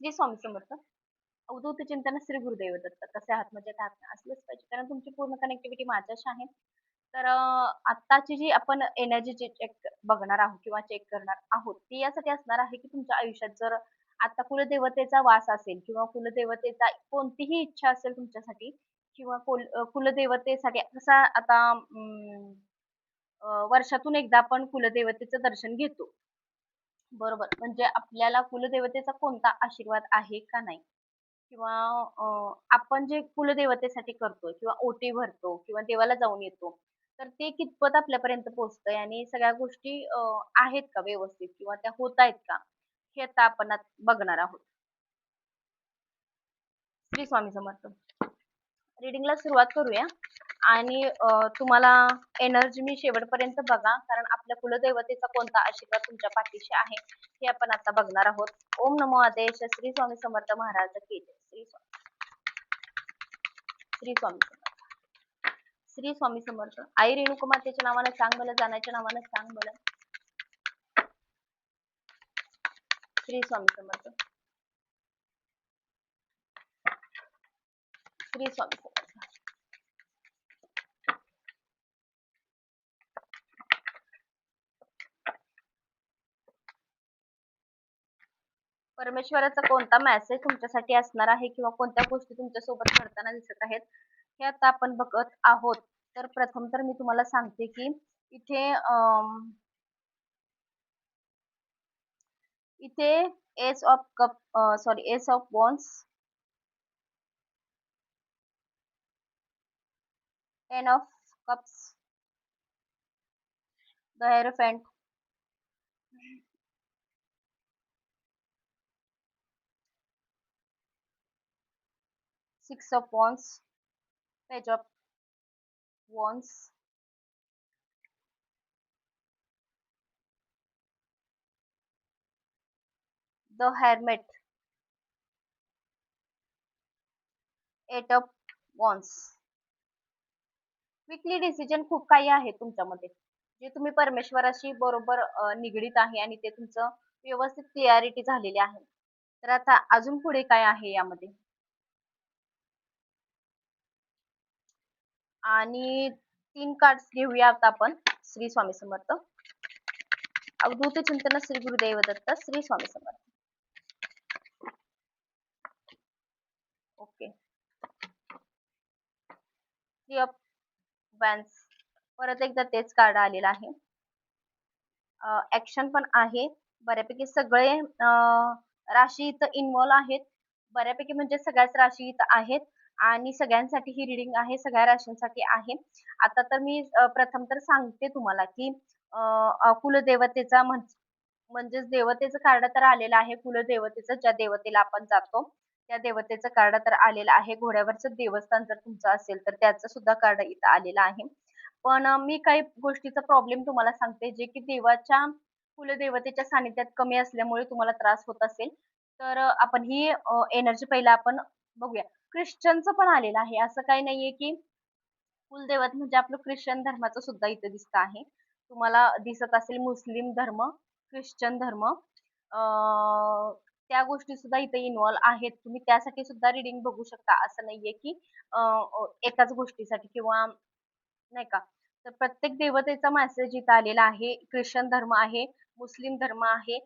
श्री स्वामी समर्थ. अवधूत चिंतन श्री गुरुदेव दत्त. कसे आहात? मजेत आहात ना? असलंच पाहिजे कारण तुमची पूर्ण कनेक्टिव्हिटी माझ्याशी आहे. तर आत्ताची जी आपण एनर्जी चेक बघणार आहोत किंवा चेक करणार आहोत, ती यासाठी असणार आहे की तुमच्या आयुष्यात जर आता कुलदेवतेचा वास असेल किंवा कुलदेवतेचा कोणतीही इच्छा असेल तुमच्यासाठी किंवा कुलदेवतेसाठी कसा आता वर्षातून एकदा आपण कुलदेवतेचं दर्शन घेतो. बरोबर. म्हणजे आपल्याला कुलदेवतेचा कोणता आशीर्वाद आहे का नाही? किंवा आपण जे कुलदेवतेसाठी करतोय किंवा ओटी भरतो किंवा देवाला जाऊन येतो, तर ते कितपत आपल्यापर्यंत पोहोचतंय आणि सगळ्या गोष्टी आहेत का व्यवस्थित किंवा त्या होतायत का? हे आता आपण बघणार आहोत. श्री स्वामी समर्थ. रीडिंगला सुरुवात करूया आणि तुम्हाला एनर्जी मी शेवटपर्यंत बघा कारण आपल्या कुलदेवतेचा कोणता आशीर्वाद तुमच्या पाठीशी आहे हे आपण आता बघणार आहोत. ओम नमो आदेश श्री स्वामी समर्थ महाराज की जय. श्री स्वामी समर्थ. श्री स्वामी समर्थ. आई रेणुकुमातेच्या नावानं सांग मला, जाण्याच्या नावानं सांग मला. श्री स्वामी समर्थ. श्री स्वामी समर्थ. परमेश्वराचा कोणता मेसेज तुमच्यासाठी असणार आहे किंवा कोणत्या गोष्टी तुमच्यासोबत घडताना दिसत आहेत हे आता आपण बघत आहोत. तर प्रथम तर मी तुम्हाला सांगते की इथे इथे ace of cup sorry ace of wands, ten of cups, the hierophant, six of wands, page of wands, the hermit, eight of wands. Weekly decision खूप काही आहे तुमच्यामध्ये जे तुम्ही परमेश्वराशी बरोबर निगडीत आहे आणि ते तुमचं व्यवस्थित क्लिअरिटी झालेली आहे. तर आता अजून पुढे काय आहे यामध्ये आणि 3 कार्ड्स घेऊया आता आपण. श्री स्वामी समर्थ. अवधूत चिंतन Shri Gurudev Datta. Shri Swami Samarth. Okay. 3 of Vance. परत एकदा तेच कार्ड आलेलं आहे. ऍक्शन पण आहे. बऱ्यापैकी सगळे राशी इथं इन्व्हॉल्व आहेत. बऱ्यापैकी म्हणजे सगळ्याच राशी इथं आहेत आणि सगळ्यांसाठी ही रीडिंग आहे. सगळ्या राशींसाठी आहे. आता तर मी प्रथम तर सांगते तुम्हाला की कुलदेवतेचा म्हणजेच देवतेचं कार्ड तर आलेलं आहे. कुलदेवतेचं ज्या देवतेला आपण जातो त्या देवतेचं कार्ड तर आलेलं आहे. घोड्यावरचं देवस्थान जर तुमचं असेल तर त्याचं सुद्धा कार्ड इथं आलेलं आहे. पण मी काही गोष्टीचा प्रॉब्लेम तुम्हाला सांगते जे की देवाच्या कुलदेवतेच्या सानिध्यात कमी असल्यामुळे तुम्हाला त्रास होत असेल. तर आपण ही एनर्जी पहिला आपण बघूया. ख्रिश्चनचं पण आलेलं आहे. असं काही नाहीये की कुलदैवत म्हणजे आपलं ख्रिश्चन धर्माचं सुद्धा इथे दिसत आहे. तुम्हाला दिसत असेल मुस्लिम धर्म, ख्रिश्चन धर्म त्या गोष्टी सुद्धा इथे इन्व्हॉल्व आहेत. तुम्ही त्यासाठी सुद्धा रीडिंग बघू शकता. असं नाहीये की एकाच गोष्टीसाठी किंवा नाही का. तर प्रत्येक देवतेचा मेसेज इथं आलेला आहे. ख्रिश्चन धर्म आहे, मुस्लिम धर्म आहे.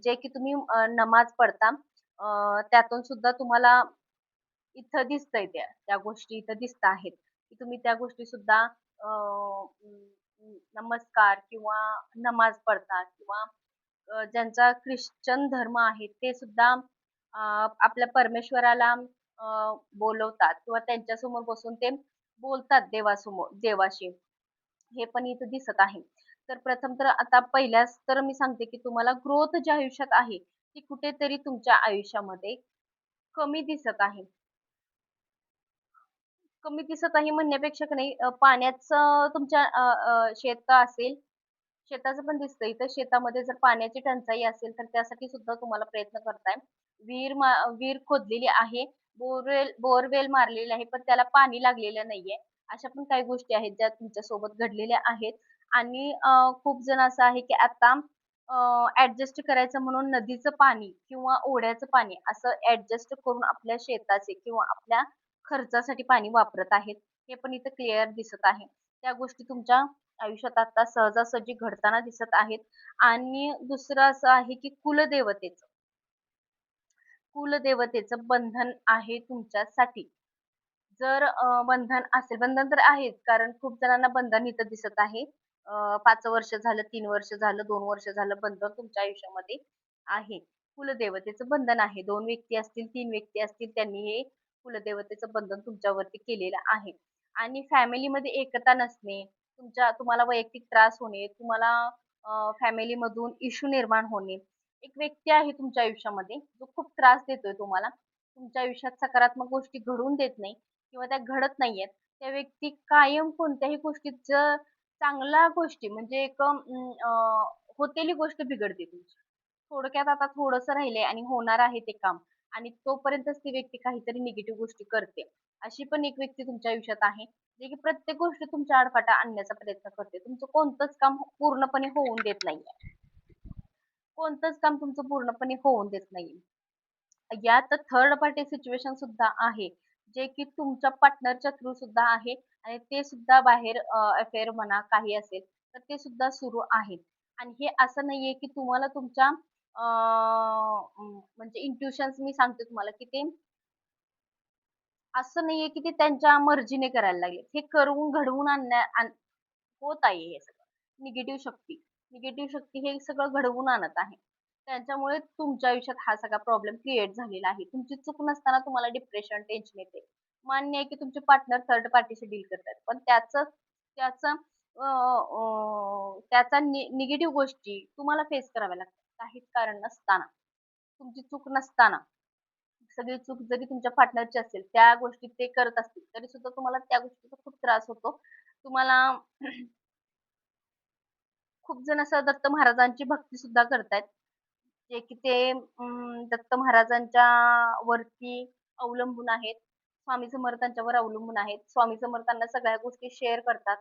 जे की तुम्ही नमाज पढता त्यातून सुद्धा तुम्हाला इथं दिसतंय त्या त्या गोष्टी इथं दिसत आहेत की तुम्ही त्या गोष्टी सुद्धा नमस्कार किंवा नमाज पढता किंवा ज्यांचा ख्रिश्चन धर्म आहे ते सुद्धा आपल्या परमेश्वराला बोलवतात किंवा त्यांच्यासमोर बसून ते बोलतात देवासमोर देवाशी. हे पण इथं दिसत आहे. तर प्रथम तर आता पहिल्याच तर मी सांगते की तुम्हाला ग्रोथ ज्या आयुष्यात आहे ती कुठेतरी तुमच्या आयुष्यामध्ये कमी दिसत आहे. कमी दिसत आहे म्हणण्यापेक्षा की नाही पाण्याचं तुमच्या शेत असेल, शेताचं पण दिसतंय इथं शेतामध्ये जर पाण्याची टंचाई असेल तर त्यासाठी सुद्धा तुम्हाला प्रयत्न करताय. विहीर खोदलेली आहे. बोरवेल मारलेली आहे पण त्याला पाणी लागलेलं नाहीये. अशा पण काही गोष्टी आहेत ज्या तुमच्या सोबत घडलेल्या आहेत आणि खूप जण असं आहे की आता ॲडजस्ट करायचं म्हणून नदीचं पाणी किंवा ओढ्याचं पाणी असं ॲडजस्ट करून आपल्या शेताचे किंवा आपल्या खर्चासाठी पाणी वापरत आहेत. हे पण इथं क्लिअर दिसत आहे. त्या गोष्टी तुमच्या आयुष्यात आता सहजासहजी घडताना दिसत आहेत. आणि दुसरं असं आहे की कुलदेवतेचं बंधन आहे तुमच्यासाठी. जर बंधन असेल, बंधन तर आहेच कारण खूप जणांना बंधन इथं दिसत आहे. 5 वर्ष झालं, 3 वर्ष झालं, 2 वर्ष झालं बंधन तुमच्या आयुष्यामध्ये आहे. कुलदेवतेचं बंधन आहे. 2 व्यक्ती असतील, 3 व्यक्ती असतील त्यांनी हे कुलदेवतेचं बंधन तुमच्यावरती केलेलं आहे. आणि फॅमिलीमध्ये एकता नसणे, तुम्हाला वैयक्तिक त्रास होणे, तुम्हाला फॅमिलीमधून इश्यू निर्माण होणे. एक व्यक्ती आहे तुमच्या आयुष्यामध्ये जो खूप त्रास देतोय तुम्हाला. तुमच्या आयुष्यात सकारात्मक गोष्टी घडवून देत नाही किंवा त्या घडत नाहीयेत. त्या व्यक्ती कायम कोणत्याही गोष्टीत चांगल्या गोष्टी म्हणजे होतेली गोष्ट बिघडते तुमची. थोडक्यात आता थोडंसं राहिलंय आणि होणार आहे ते काम आणि तोपर्यंतच ती व्यक्ती काहीतरी निगेटिव्ह गोष्टी करते. अशी पण एक व्यक्ती तुमच्या आयुष्यात आहे, जे की प्रत्येक गोष्ट तुमच्या आडकाठी आणण्याचा प्रयत्न करते. तुमचं कोणतंच काम पूर्णपणे होऊन देत नाहीये. कोणतंच काम तुमचं पूर्णपणे होऊन देत नाहीये. यात थर्ड पार्टी सिच्युएशन सुद्धा आहे, जे की तुमच्या पार्टनरच्या थ्रू सुद्धा आहे आणि ते सुद्धा बाहेर अफेअर म्हणा काही असेल, तर ते सुद्धा सुरू आहे. आणि हे असं नाहीये की तुम्हाला तुमच्या म्हणजे इंट्युशन्स मी सांगते तुम्हाला की ते असं नाहीये की ते त्यांच्या मर्जीने करायला लागले. हे करून घडवून होत आहे हे सगळं. निगेटिव्ह शक्ती. निगेटिव्ह शक्ती हे सगळं घडवून आणत आहे. त्यांच्यामुळे तुमच्या आयुष्यात हा सगळा प्रॉब्लेम क्रिएट झालेला आहे. तुमची चूक नसताना तुम्हाला डिप्रेशन, टेन्शन येते. मान्य आहे की तुमचे पार्टनर थर्ड पार्टीशी डील करतायत. पण त्याचं त्याचा निगेटिव्ह गोष्टी तुम्हाला फेस कराव्या लागतात. काहीच कारण नसताना. तुमची चूक नसताना. सगळी चूक जरी तुमच्या पार्टनरची असेल, त्या गोष्टी ते करत असतील, तरी सुद्धा तुम्हाला त्या गोष्टीचा खूप त्रास होतो. तुम्हाला खूप जण असं दत्त महाराजांची भक्ती सुद्धा करतायत. जे की ते दत्त महाराजांच्या वरती अवलंबून आहेत. स्वामी समर्थांच्यावर अवलंबून आहेत. स्वामी समर्थांना सगळ्या गोष्टी शेअर करतात,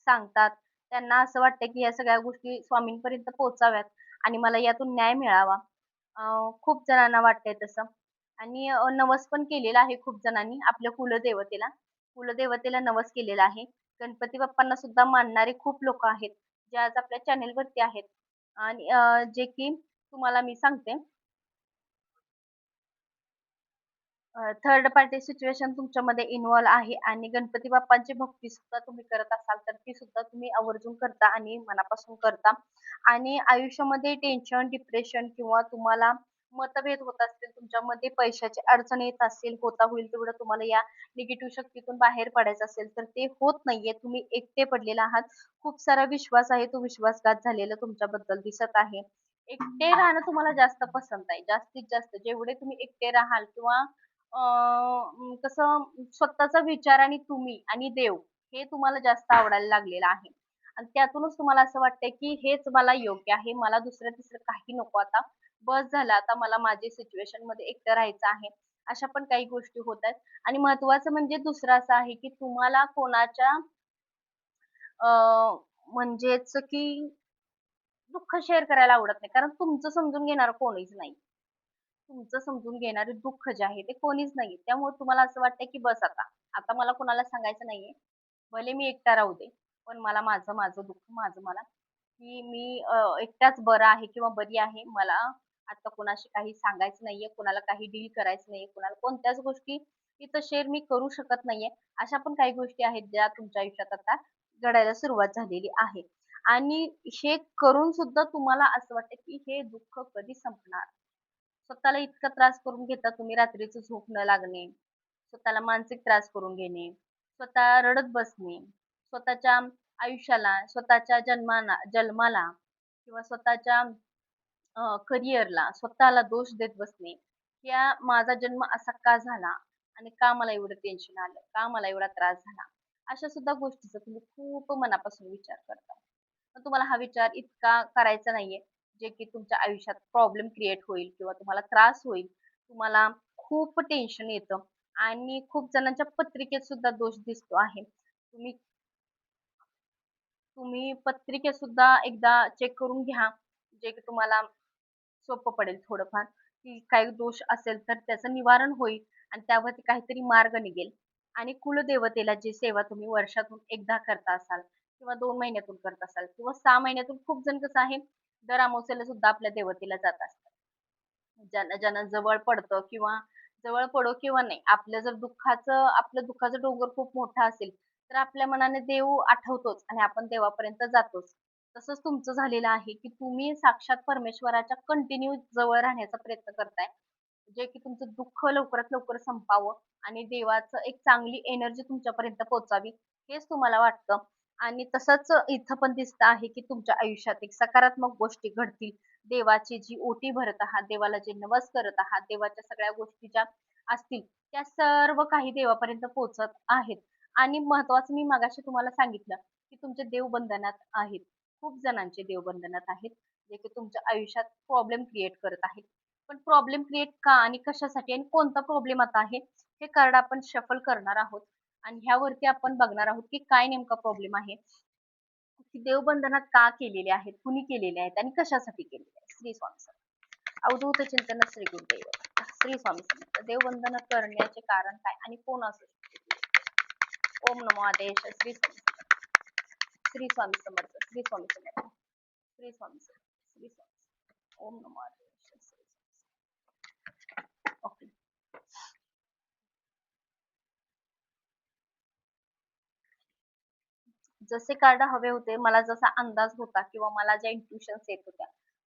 सांगतात. त्यांना असं वाटतं की या सगळ्या गोष्टी स्वामींपर्यंत पोहोचाव्यात आणि मला यातून न्याय मिळावा. खूप जणांना वाटतंय तसं. आणि नवस पण केलेला आहे खूप जणांनी आपल्या कुलदेवतेला. कुलदेवतेला नवस केलेला आहे. गणपती बाप्पांना सुद्धा मानणारे खूप लोकं आहेत, जे आज आपल्या चॅनेलवरती आहेत. आणि जे की तुम्हाला मी सांगते, थर्ड पार्टी सिच्युएशन तुमच्यामध्ये इन्व्हॉल्व आहे आणि गणपती बाप्पांची भक्ती सुद्धा तुम्ही करत असाल, तर ती सुद्धा तुम्ही आवर्जून करता आणि मनापासून करता. आणि आयुष्यामध्ये टेन्शन, डिप्रेशन किंवा तुम्हाला मतभेद होत असतील, तुमच्यामध्ये पैशाची अडचण येत असेल, होता होईल तेवढं तुम्हाला या निगेटिव्ह शक्तीतून बाहेर पडायचं असेल, तर ते होत नाहीये. तुम्ही एकटे पडलेले आहात. खूप सारा विश्वास आहे, तो विश्वासघात झालेला तुमच्याबद्दल दिसत आहे. एकटे राहणं तुम्हाला जास्त पसंत आहे. जास्तीत जास्त जेवढे तुम्ही एकटे राहाल किंवा कसं स्वतःचा विचार आणि तुम्ही आणि देव हे तुम्हाला जास्त आवडायला लागलेलं आहे. आणि त्यातूनच तुम्हाला असं वाटतंय, की हेच मला योग्य आहे. मला दुसरं-तिसरं काही नको आता. बस झालं आता मला माझ्या सिच्युएशनमध्ये एकटं राहायचं आहे. अशा पण काही गोष्टी होतायत. आणि महत्त्वाचं म्हणजे दुसरं असं आहे, की तुम्हाला कोणाच्या अ, म्हणजेच की दुःख शेअर करायला आवडत नाही. कारण तुमचं समजून घेणारं कोणीच नाही. तुमचं समजून घेणारे दुःख जे आहे ते कोणीच नाहीये. त्यामुळे तुम्हाला असं वाटतंय की बस आता. आता मला कोणाला सांगायचं नाहीये. भले मी एकटा राहू दे. पण मला माझं दुःख माझं मला, की मी एकटाच बरा आहे किंवा बरी आहे. मला आता कोणाशी काही सांगायचं नाहीये. कोणाला काही डील करायचं नाहीये. कोणाला कोणत्याच गोष्टी तिथं शेअर मी करू शकत नाहीये. अशा पण काही गोष्टी आहेत ज्या तुमच्या आयुष्यात आता घडायला सुरुवात झालेली आहे. आणि हे करून सुद्धा तुम्हाला असं वाटतं की हे दुःख कधी संपणार? स्वतःला इतका त्रास करून घेता तुम्ही रात्रीचं झोप न लागणे, स्वतःला मानसिक त्रास करून घेणे, स्वतः रडत बसणे, स्वतःच्या आयुष्याला, स्वतःच्या जन्माला किंवा स्वतःच्या करिअरला स्वतःला दोष देत बसणे. या माझा जन्म असा का झाला? आणि का मला एवढं टेन्शन आलं? का मला एवढा त्रास झाला? अशा सुद्धा गोष्टीचा तुम्ही खूप मनापासून विचार करता. पण तुम्हाला हा विचार इतका करायचा नाहीये, जे की तुमच्या आयुष्यात प्रॉब्लेम क्रिएट होईल किंवा तुम्हाला त्रास होईल. तुम्हाला खूप टेन्शन येतं आणि खूप जणांच्या पत्रिकेत सुद्धा दोष दिसतो आहे. तुम्ही तुम्ही पत्रिकेत सुद्धा एकदा चेक करून घ्या. जे की तुम्हाला सोपं पडेल थोडंफार, की काही दोष असेल तर त्याचं निवारण होईल आणि त्यावरती काहीतरी मार्ग निघेल. आणि कुलदेवतेला जी सेवा तुम्ही वर्षातून एकदा करता असाल किंवा 2 महिन्यातून करत असाल किंवा 6 महिन्यातून खूप जण कसं आहे, दर अमावास्येला सुद्धा आपल्या देवतेला जात असतात. ज्यांना ज्यांना जवळ पडतं किंवा जवळ पडो किंवा नाही, आपलं दुःखाचं डोंगर खूप मोठा असेल, तर आपल्या मनाने देव आठवतोच आणि आपण देवापर्यंत जातोच. तसंच तुमचं झालेलं आहे, की तुम्ही साक्षात परमेश्वराच्या कंटिन्यू जवळ राहण्याचा प्रयत्न करताय. जे की तुमचं दुःख लवकरात लवकर संपावं आणि देवाचं एक चांगली एनर्जी तुमच्यापर्यंत पोहोचावी, हेच तुम्हाला वाटतं. आणि तसंच इथं पण दिसतं आहे, की तुमच्या आयुष्यात एक सकारात्मक गोष्टी घडतील. देवाची जी ओटी भरत आहात, देवाला जे नवस करत आहात, देवाच्या सगळ्या गोष्टी ज्या असतील, त्या सर्व काही देवापर्यंत पोहोचत आहेत. आणि महत्त्वाचं मी मगाशी तुम्हाला सांगितलं, की तुमचे देव बंधनात आहेत. खूप जणांचे देव बंधनात आहेत, जे की तुमच्या आयुष्यात प्रॉब्लेम क्रिएट करत आहेत. पण प्रॉब्लेम क्रिएट का आणि कशासाठी आणि कोणता प्रॉब्लेम आता आहे, हे कार्ड आपण शफल करणार आहोत. आणि ह्यावरती आपण बघणार आहोत, की काय नेमका प्रॉब्लेम आहे. की देवबंधनात का केलेले आहेत, कुणी केलेले आहेत आणि कशासाठी केलेले आहेत. श्री स्वामी समर्थ. अवधूत चिंतन श्री गुरुदेव. श्री स्वामी समर्थ. देवबंधन करण्याचे कारण काय आणि कोण असू शकते. ओम नमो आदेश श्री स्वामी समर्थ. श्री स्वामी समर्थ. श्री स्वामी समर्थ. श्री स्वामी समर्थ. श्री स्वामी समर्थ. ओम नमो आदेश श्री स्वामी समर्थ. ओके. जसे कार्ड हवे होते, मला जसा अंदाज होता किंवा मला ज्या इंट्युशन्स येत होत्या,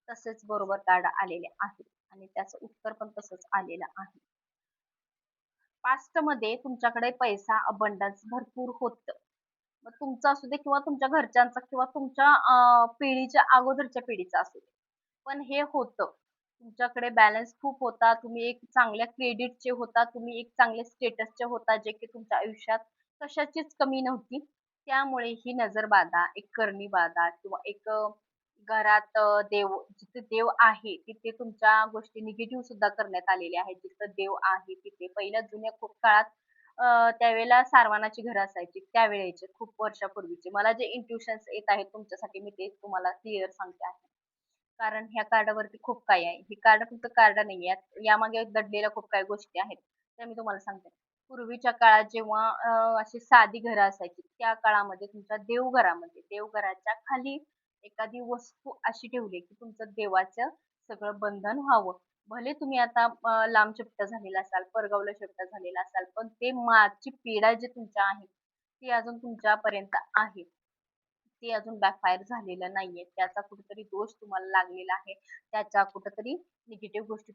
तसेच बरोबर कार्ड आलेले आहेत आणि त्याचं उत्तर पण तसंच आलेलं आहे. पास्टमध्ये तुमच्याकडे पैसा अबंडन्स भरपूर होतं. मग तुमचं असू दे किंवा तुमच्या घरच्यांचा किंवा तुमच्या पिढीच्या अगोदरच्या पिढीचा असू दे. पण हे होतं. तुमच्याकडे बॅलन्स खूप होता. तुम्ही एक चांगल्या क्रेडिटचे होता. तुम्ही एक चांगल्या स्टेटसचे होता, जे की तुमच्या आयुष्यात कशाचीच कमी नव्हती. त्यामुळे ही नजरबाधा, एक करणी बाधा किंवा एक घरात जिथे देव आहे, तिथे तुमच्या गोष्टी निगेटिव्ह सुद्धा करण्यात आलेल्या आहेत. जिथं देव आहे तिथे पहिल्या जुन्या खूप काळात त्यावेळेला सारवानाची घरं असायची. त्यावेळेचे खूप वर्षापूर्वीचे. मला जे इंट्युशन्स येत आहेत तुमच्यासाठी मी ते तुम्हाला क्लिअर सांगते आहे. कारण ह्या कार्डावरती खूप काही आहे. हे कार्ड फक्त कार्ड नाहीये. यामागे दडलेल्या खूप काही गोष्टी आहेत. त्या मी तुम्हाला सांगते. पूर्वीच्या काळात जेव्हा अशी साधी घरं असायची, त्या काळामध्ये तुमच्या देवघरामध्ये, देवघराच्या खाली एखादी वस्तू अशी ठेवली, की तुमचं देवाचं सगळं बंधन व्हावं. भले तुम्ही आता लांब शिफ्ट झालेला असाल, परगावला शिफ्ट झालेला असाल, पण ते मागची पिढा जी तुमच्या आहे, ती अजून तुमच्यापर्यंत आहे. ते अजून बॅकफायर झालेलं नाहीये. त्याचा कुठेतरी दोष तुम्हाला लागलेला आहे. त्याच्या कुठेतरी निगेटिव्ह गोष्टी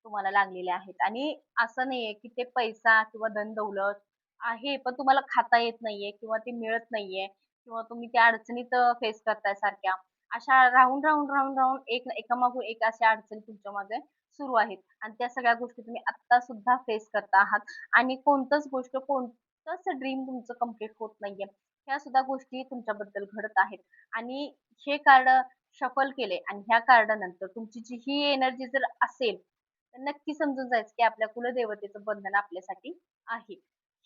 तुम्हाला लागलेल्या आहेत. आणि असं नाहीये, की ते पैसा किंवा धन-दौलत आहे, पण तुम्हाला खाता येत नाहीये किंवा ते मिळत नाहीये किंवा तुम्ही त्या अडचणीत फेस करताय सारख्या. अशा राहून एक एकामागून एक अशा अडचणी तुमच्या मागे सुरू आहेत आणि त्या सगळ्या गोष्टी तुम्ही आत्ता सुद्धा फेस करता आहात आणि कोणतंच ड्रीम तुमचं कंप्लीट होत नाहीये. ह्या सुद्धा गोष्टी तुमच्याबद्दल घडत आहेत आणि हे कार्ड शफल केले आणि ह्या कार्डानंतर तुमची जी ही एनर्जी जर असेल, तर नक्की समजून जायचं की आपल्या कुलदेवतेचं बंधन आपल्यासाठी आहे.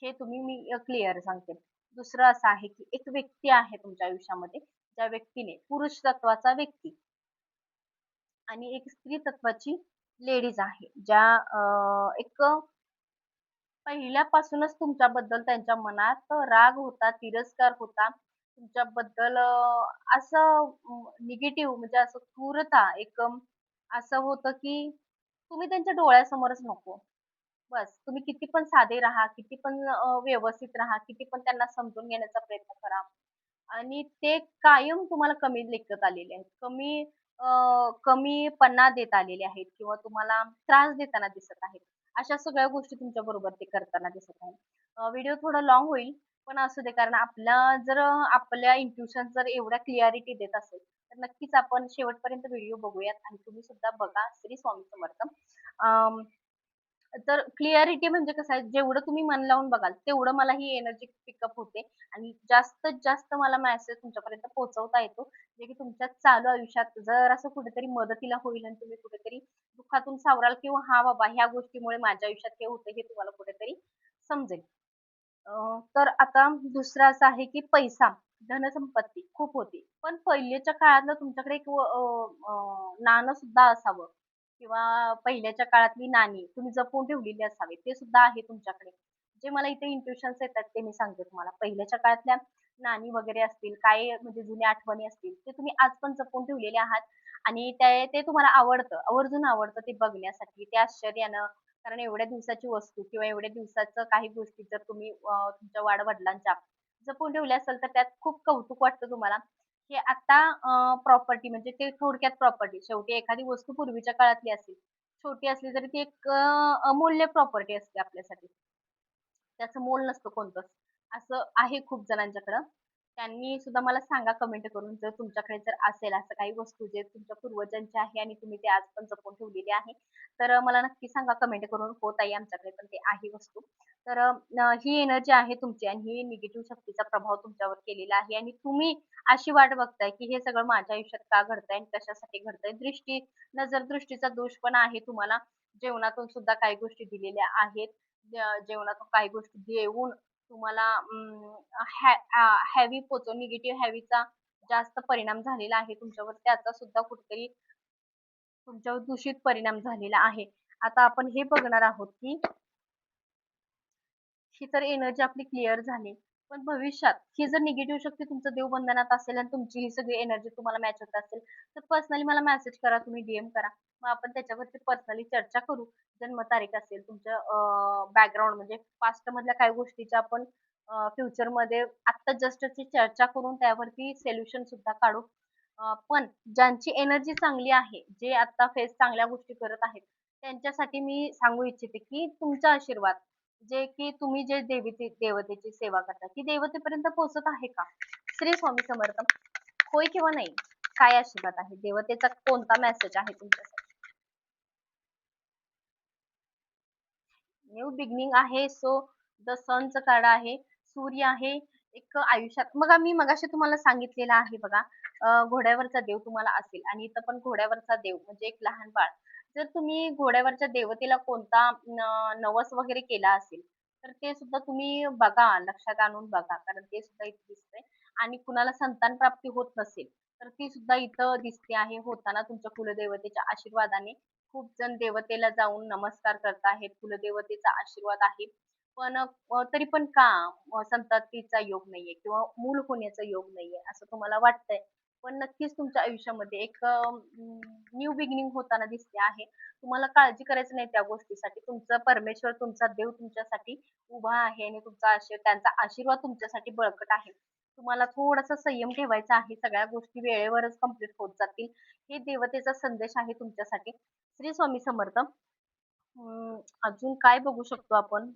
हे मी क्लिअर सांगते. दुसरं असं आहे की एक व्यक्ती आहे तुमच्या आयुष्यामध्ये, ज्या व्यक्तीने पुरुष तत्वाचा व्यक्ती आणि एक स्त्री तत्वाची लेडीज आहे. ज्या एक पहिल्यापासूनच तुमच्याबद्दल त्यांच्या मनात राग होता, तिरस्कार होता. तुमच्याबद्दल असं निगेटिव्ह म्हणजे असं क्रूरता असं होतं, की तुम्ही त्यांच्या डोळ्यासमोरच नको. बस तुम्ही किती पण साधे राहा, किती पण व्यवस्थित राहा, किती पण त्यांना समजून घेण्याचा प्रयत्न करा. आणि ते कायम तुम्हाला कमी लेखत आलेले आहेत. कमीपणा देत आलेले आहेत किंवा तुम्हाला त्रास देताना दिसत आहेत. अशा सगळ्या गोष्टी तुमच्याबरोबर ते करताना दिसत आहेत. व्हिडिओ थोडा लाँग होईल, पण असू दे कारण आपल्या इंट्युशन जर एवढ्या क्लॅरिटी देत असेल, तर नक्कीच आपण शेवटपर्यंत व्हिडिओ बघूयात आणि तुम्ही सुद्धा बघा. श्री स्वामी समर्थ. अं, तर क्लॅरिटी म्हणजे कसं आहे, जेवढं तुम्ही मन लावून बघाल, तेवढं मला ही एनर्जी पिकअप होते आणि जास्तीत जास्त मला मेसेज तुमच्यापर्यंत पोहोचवता येतो, जे की तुमच्या चालू आयुष्यात जर असं कुठेतरी मदतीला होईल आणि तुम्ही कुठेतरी दुःखातून सावराल किंवा हां बाबा, ह्या गोष्टीमुळे माझ्या आयुष्यात हे होतं, हे तुम्हाला कुठेतरी समजेल. तर आता दुसरं असं आहे, की पैसा. धनसंपत्ती खूप होती. पण पहिलेच्या काळातलं तुमच्याकडे एक नाणं सुद्धा असावं किंवा पहिल्याच्या काळातली नाणी तुम्ही जपून ठेवलेली असावी. ते सुद्धा आहे तुमच्याकडे. जे मला इथे इंट्युशन्स येतात ते मी सांगते तुम्हाला. पहिल्याच्या काळातल्या नाणी वगैरे असतील, काय म्हणजे जुन्या आठवणी असतील, ते तुम्ही आज पण जपून ठेवलेले आहात आणि ते ते तुम्हाला आवडतं, आवर्जून आवडतं ते बघण्यासाठी, ते आश्चर्यानं. कारण एवढ्या दिवसाची वस्तू किंवा एवढ्या दिवसाचं काही गोष्टी जर तुम्ही तुमच्या वाडवडिलांच्या जपून ठेवले असेल, तर त्यात खूप कौतुक वाटतं तुम्हाला. हे आता प्रॉपर्टी म्हणजे ते थोडक्यात प्रॉपर्टी. शेवटी एखादी वस्तू पूर्वीच्या काळातली असेल, छोटी असली तरी ती एक अमूल्य प्रॉपर्टी असते आपल्यासाठी. त्याचं मोल नसतं कोणतंच. असं आहे खूप जणांच्याकडं. त्यांनी सुद्धा मला सांगा कमेंट करून जर तुमच्याकडे जर असेल असं काही वस्तू जे तुमच्या पूर्वजांची आहे आणि तुम्ही ते आज पण जपून ठेवलेली आहे. तर मला नक्की सांगा कमेंट करून, "हो ताई, आमच्याकडे पण ते आहे वस्तू." तर ही एनर्जी आहे तुमची आणि ही निगेटिव्ह शक्तीचा प्रभाव तुमच्यावर केलेला आहे आणि तुम्ही अशी वाट बघताय, की हे सगळं माझ्या आयुष्यात का घडतंय आणि कशासाठी घडतंय. नजर दृष्टीचा दोष पण आहे तुम्हाला. जेवणातून सुद्धा काही गोष्टी दिलेल्या आहेत. जेवणातून काही गोष्टी देऊन तुम्हाला हेवी पोहोचवून निगेटिव्ह हेवीचा जास्त परिणाम झालेला आहे तुमच्यावर. त्याचा सुद्धा कुठेतरी तुमच्यावर दूषित परिणाम झालेला आहे. आता आपण हे बघणार आहोत, की ही तर एनर्जी आपली क्लिअर झाली. पण भविष्यात ही जर निगेटिव्ह शक्ती तुमचं देवबंधनात असेल आणि तुमची ही सगळी एनर्जी तुम्हाला मॅच होत असेल, तर पर्सनली मला मेसेज करा, तुम्ही डीएम करा. मग आपण त्याच्यावरती पर्सनली चर्चा करू. जन्मतारीख असेल, तुमचं बॅकग्राऊंड म्हणजे पास्ट मधल्या काही गोष्टीच्या आपण फ्युचरमध्ये आत्ता जस्टची चर्चा करून त्यावरती सोल्युशन सुद्धा काढू. पण ज्यांची एनर्जी चांगली आहे, जे आता फेस चांगल्या गोष्टी करत आहेत, त्यांच्यासाठी मी सांगू इच्छिते, की तुमचा आशीर्वाद जे की तुम्ही जे देवतेची सेवा करता, ती देवतेपर्यंत पोहोचत आहे का? श्री स्वामी समर्थ. होय किंवा नाही? काय आशीर्वाद आहे? देवतेचा कोणता मेसेज आहे तुमच्यासाठी? न्यू बिगिनिंग आहे. सो द सनचं कार्ड आहे. सूर्य आहे. एक आयुष्यात बघा मी मगाशी तुम्हाला सांगितलेलं आहे बघा, घोड्यावरचा देव तुम्हाला असेल आणि इथं पण घोड्यावरचा देव म्हणजे एक लहान बाळ. जर तुम्ही घोड्यावरच्या देवतेला कोणता नवस वगैरे केला असेल, तर ते सुद्धा तुम्ही बघा, लक्षात आणून बघा. कारण ते सुद्धा इथे दिसतंय आणि कुणाला संतान प्राप्ती होत नसेल, तर ती सुद्धा इथं दिसते आहे होताना तुमच्या कुलदेवतेच्या आशीर्वादाने. खूप जण देवतेला जाऊन नमस्कार करत आहेत. कुलदेवतेचा आशीर्वाद आहे. पण तरी पण का संततीचा योग नाहीये किंवा मूल होण्याचा योग नाहीये असं तुम्हाला वाटतंय. पण नक्कीच तुमच्या आयुष्यामध्ये एक न्यू बिगिनिंग होताना दिसते आहे. तुम्हाला काळजी करायची नाही त्या गोष्टीसाठी. तुमचा परमेश्वर, तुमचा देव तुमच्यासाठी उभा आहे आणि त्यांचा आशीर्वाद तुमच्यासाठी बळकट आहे. तुम्हाला थोडासा संयम ठेवायचा आहे. सगळ्या गोष्टी वेळेवरच कंप्लीट होत जातील. हे देवतेचा संदेश आहे तुमच्यासाठी. श्री स्वामी समर्थ. अजून काय बघू शकतो आपण?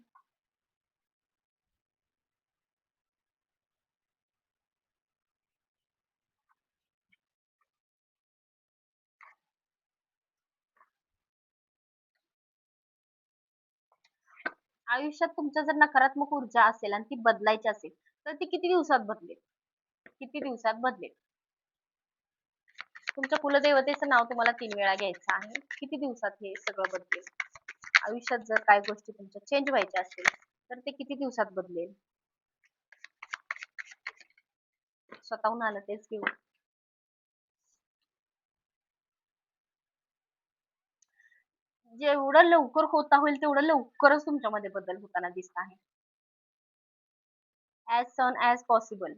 आयुष्यात तुमच्या जर नकारात्मक ऊर्जा असेल आणि ती बदलायची असेल, तर ती किती दिवसात बदलेल? किती दिवसात बदलेल? तुमच्या कुलदेवतेचं नाव तुम्हाला 3 वेळा घ्यायचं आहे. किती दिवसात हे सगळं बदलेल? आयुष्यात जर काही गोष्टी तुमच्या चेंज व्हायच्या असतील, तर ते किती दिवसात बदलेल? स्वतःहून आलं तेच घेऊ. जेवढं लवकर होता होईल तेवढं लवकरच तुमच्यामध्ये बदल होताना दिसत आहे. As soon as possible.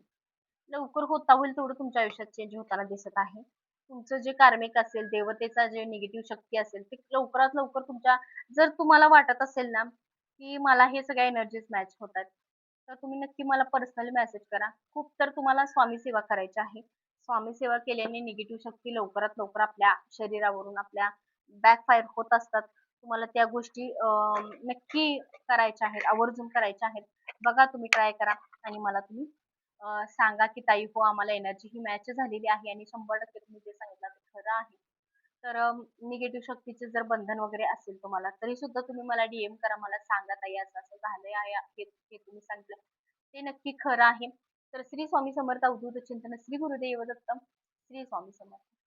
लवकर होता होईल तेवढं तुमच्या आयुष्यात चेंज होताना दिसत आहे. तुमचं जे कार्मिक असेल, देवतेचा जे निगेटिव्ह शक्ती असेल, ते लवकरात लवकर तुमच्या जर तुम्हाला वाटत असेल ना, की मला हे सगळ्या एनर्जीज मॅच होतात, तर तुम्ही नक्की मला पर्सनली मेसेज करा. खूप तर तुम्हाला स्वामी सेवा करायची आहे. स्वामी सेवा केल्याने निगेटिव्ह शक्ती लवकरात लवकर आपल्या शरीरावरून आपल्या बॅकफायर होत असतात. तुम्हाला त्या गोष्टी नक्की करायच्या आहेत, आवर्जून करायच्या आहेत. बघा तुम्ही ट्राय करा आणि मला तुम्ही सांगा की ताई हो आम्हाला एनर्जी ही मॅच झालेली आहे आणि 100% तुम्ही जे सांगितलं ते खरं आहे. तर निगेटिव्ह शक्तीचे जर बंधन वगैरे असेल तुम्हाला तरी सुद्धा तुम्ही मला डीएम करा. मला सांगा ताई असं असं झालंय आहे हे तुम्ही सांगितलं ते नक्की खरं आहे. तर श्री स्वामी समर्थ अवधूत चिंतन श्री गुरुदेव दत्त श्री स्वामी समर्थ.